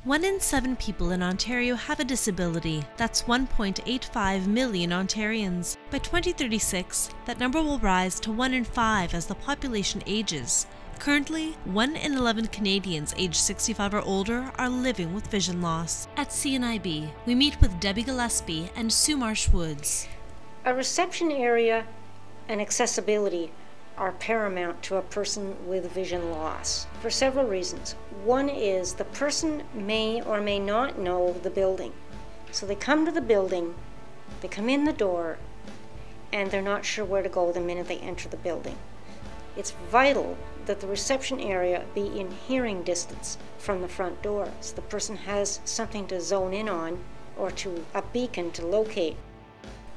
1 in 7 people in Ontario have a disability. That's 1.85 million Ontarians. By 2036, that number will rise to 1 in 5 as the population ages. Currently, 1 in 11 Canadians aged 65 or older are living with vision loss. At CNIB, we meet with Debbie Gillespie and Sue Marsh-Woods. A reception area and accessibility are paramount to a person with vision loss for several reasons. One is the person may or may not know the building. So they come to the building, they come in the door, and they're not sure where to go the minute they enter the building. It's vital that the reception area be in hearing distance from the front door, so the person has something to zone in on or to a beacon to locate.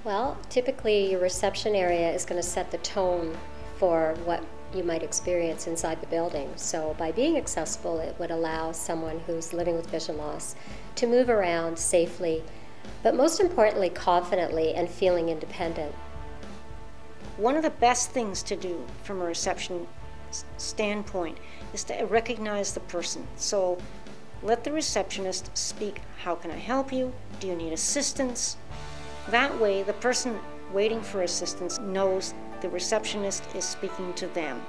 Well, typically your reception area is going to set the tone for what you might experience inside the building. So by being accessible, it would allow someone who's living with vision loss to move around safely, but most importantly, confidently and feeling independent. One of the best things to do from a reception standpoint is to recognize the person. So let the receptionist speak, "How can I help you? Do you need assistance?" That way the person waiting for assistance knows the receptionist is speaking to them.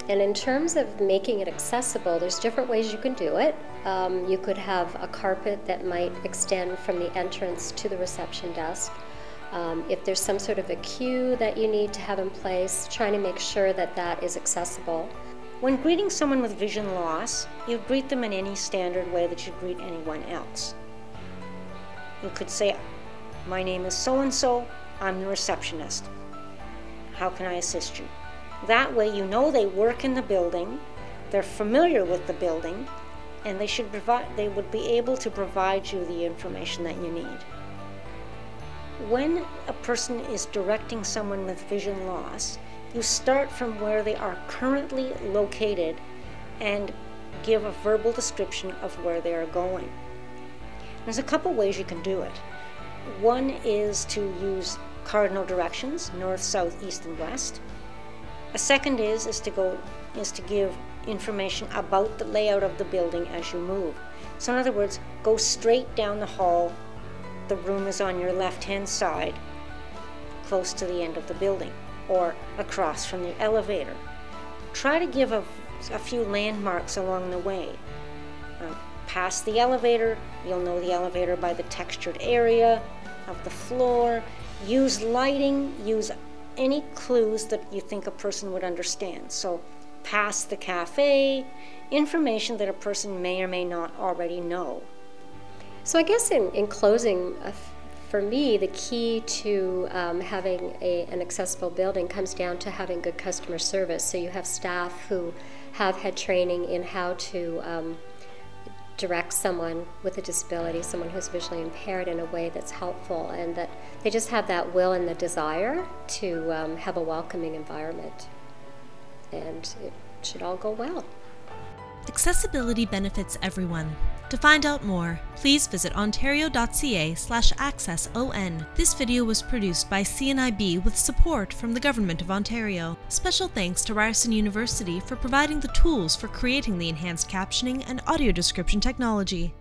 And in terms of making it accessible, there's different ways you can do it. You could have a carpet that might extend from the entrance to the reception desk. If there's some sort of a queue that you need to have in place, trying to make sure that that is accessible. When greeting someone with vision loss, you greet them in any standard way that you greet anyone else. You could say, "My name is so-and-so, I'm the receptionist. How can I assist you?" That way you know they work in the building, they're familiar with the building, and they would be able to provide you the information that you need. When a person is directing someone with vision loss, you start from where they are currently located and give a verbal description of where they are going. There's a couple ways you can do it. One is to use cardinal directions, north, south, east, and west. A second is to give information about the layout of the building as you move. So in other words, go straight down the hall. The room is on your left-hand side, close to the end of the building, or across from the elevator. Try to give a few landmarks along the way. Past the elevator, you'll know the elevator by the textured area of the floor. Use lighting, use any clues that you think a person would understand. So past the cafe, information that a person may or may not already know. So I guess in closing, for me, the key to having an accessible building comes down to having good customer service. So you have staff who have had training in how to direct someone with a disability, someone who's visually impaired, in a way that's helpful, and that they just have that will and the desire to have a welcoming environment. And it should all go well. Accessibility benefits everyone. To find out more, please visit ontario.ca/accesson. This video was produced by CNIB with support from the Government of Ontario. Special thanks to Ryerson University for providing the tools for creating the enhanced captioning and audio description technology.